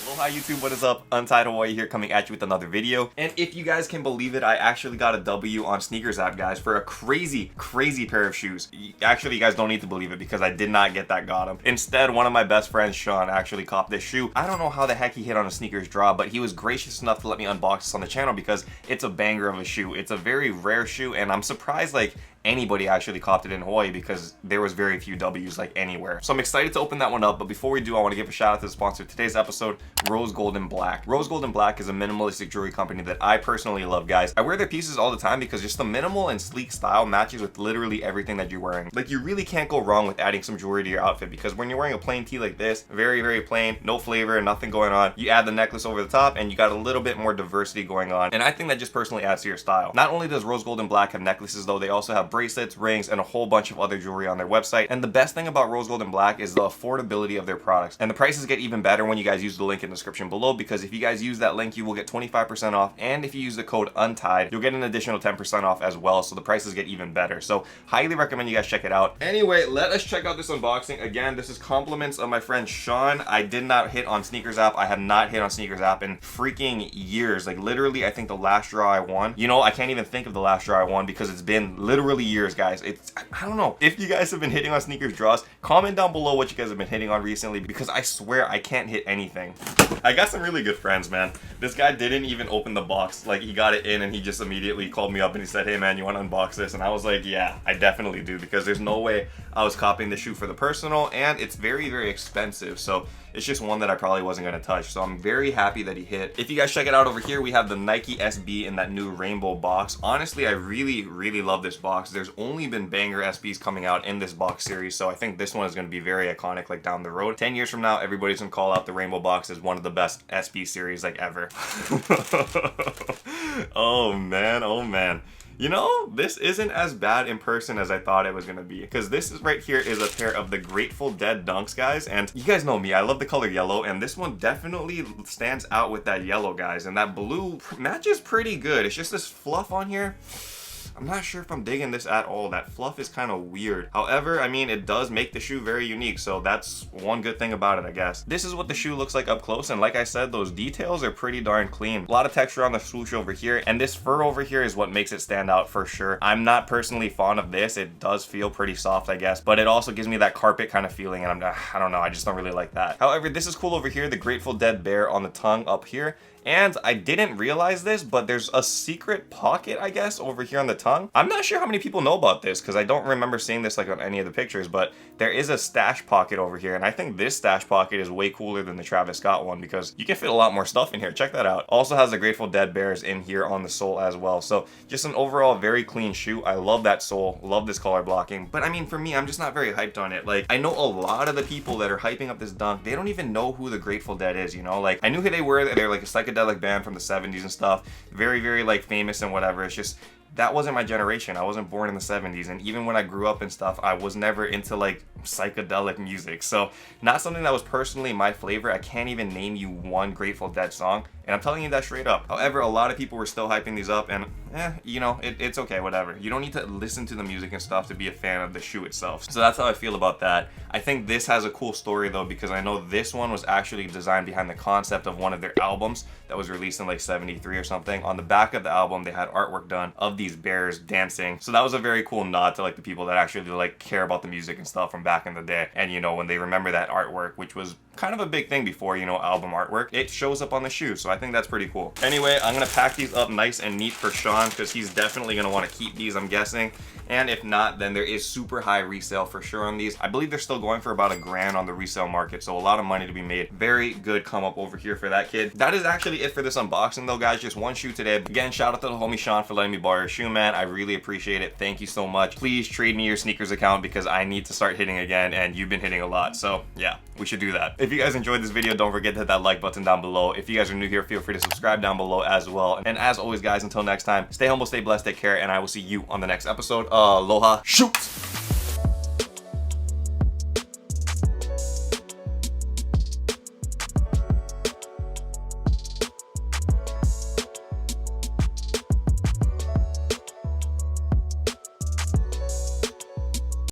Aloha YouTube, what is up? Untied Hawaii here, coming at you with another video. And if you guys can believe it, I actually got a W on Sneakers app, guys, for a crazy pair of shoes. Actually, you guys don't need to believe it because I did not get that got him. Instead, one of my best friends, Sean, actually copped this shoe. I don't know how the heck he hit on a Sneakers drop, but he was gracious enough to let me unbox this on the channel because it's a banger of a shoe. It's a very rare shoe, and I'm surprised like anybody actually copped it in Hawaii because there was very few W's like anywhere. So I'm excited to open that one up, but before we do, I want to give a shout out to the sponsor of today's episode, Rose Gold and Black. Rose Gold and Black is a minimalistic jewelry company that I personally love, guys. I wear their pieces all the time because just the minimal and sleek style matches with literally everything that you're wearing. Like, you really can't go wrong with adding some jewelry to your outfit because when you're wearing a plain tee like this, very plain, no flavor, nothing going on, you add the necklace over the top and you got a little bit more diversity going on. And I think that just personally adds to your style. Not only does Rose Gold and Black have necklaces though, they also have bracelets, rings, and a whole bunch of other jewelry on their website. And the best thing about Rose Gold and Black is the affordability of their products. And the prices get even better when you guys use the link in the description below, because if you guys use that link, you will get 25% off. And if you use the code UNTIED, you'll get an additional 10% off as well. So the prices get even better. So highly recommend you guys check it out. Anyway, let us check out this unboxing. Again, this is compliments of my friend Sean. I did not hit on Sneakers app. I have not hit on Sneakers app in freaking years. Like, literally, I think the last draw I won, you know, I can't even think of the last draw I won because it's been literally years, guys. I don't know. If you guys have been hitting on Sneakers draws, comment down below what you guys have been hitting on recently, because I swear I can't hit anything. I got some really good friends, man. This guy didn't even open the box. Like, he got it in and he just immediately called me up and he said, hey man, you want to unbox this? And I was like, yeah, I definitely do, because there's no way I was copying the shoe for the personal, and it's very expensive. So it's just one that I probably wasn't going to touch. So I'm very happy that he hit. If you guys check it out over here, we have the Nike SB in that new rainbow box. Honestly, I really love this box. There's only been banger SBs coming out in this box series, so I think this one is going to be very iconic like down the road. 10 years from now, everybody's going to call out the rainbow box as one of the best SB series like ever. Oh man. You know, this isn't as bad in person as I thought it was going to be, because this is right here is a pair of the Grateful Dead Dunks, guys. And you guys know me, I love the color yellow, and this one definitely stands out with that yellow, guys. And that blue matches pretty good. It's just this fluff on here. I'm not sure if I'm digging this at all. That fluff is kind of weird. However, I mean, it does make the shoe very unique, so that's one good thing about it, I guess. This is what the shoe looks like up close, and like I said, those details are pretty darn clean. A lot of texture on the swoosh over here, and this fur over here is what makes it stand out for sure. I'm not personally fond of this. It does feel pretty soft, I guess, but it also gives me that carpet kind of feeling, and I don't know, I just don't really like that. However, this is cool over here, the Grateful Dead bear on the tongue up here. And I didn't realize this, but there's a secret pocket, I guess, over here on the tongue. I'm not sure how many people know about this because I don't remember seeing this like on any of the pictures, but there is a stash pocket over here. And I think this stash pocket is way cooler than the Travis Scott one because you can fit a lot more stuff in here. Check that out. Also has the Grateful Dead bears in here on the sole as well. So just an overall very clean shoe. I love that sole. Love this color blocking. But I mean, for me, I'm just not very hyped on it. Like, I know a lot of the people that are hyping up this dunk, they don't even know who the Grateful Dead is, you know? Like, I knew who they were. They're like a psychedelic band from the 70s and stuff, very like famous and whatever. It's just that wasn't my generation. I wasn't born in the 70s, and even when I grew up and stuff, I was never into like psychedelic music, so not something that was personally my flavor. I can't even name you one Grateful Dead song, and I'm telling you that straight up. However, a lot of people were still hyping these up, and you know, it's okay, whatever. You don't need to listen to the music and stuff to be a fan of the shoe itself. So that's how I feel about that. I think this has a cool story though, because I know this one was actually designed behind the concept of one of their albums that was released in like 73 or something. On the back of the album, they had artwork done of these bears dancing. So that was a very cool nod to like the people that actually like care about the music and stuff from back in the day. And you know, when they remember that artwork, which was kind of a big thing before, you know, album artwork, it shows up on the shoe. So I think that's pretty cool. Anyway, I'm gonna pack these up nice and neat for Sean because he's definitely gonna want to keep these, I'm guessing. And if not, then there is super high resale for sure on these. I believe they're still going for about $1,000 on the resale market, so a lot of money to be made. Very good come up over here for that kid. That is actually it for this unboxing though, guys. Just one shoe today. Again, shout out to the homie Sean for letting me borrow your shoe, man. I really appreciate it. Thank you so much. Please trade me your sneakers account because I need to start hitting again, and you've been hitting a lot, so yeah, we should do that. If you guys enjoyed this video, don't forget to hit that like button down below. If you guys are new here, feel free to subscribe down below as well. And as always, guys, until next time, stay humble, stay blessed, take care, and I will see you on the next episode. Aloha. Shoot!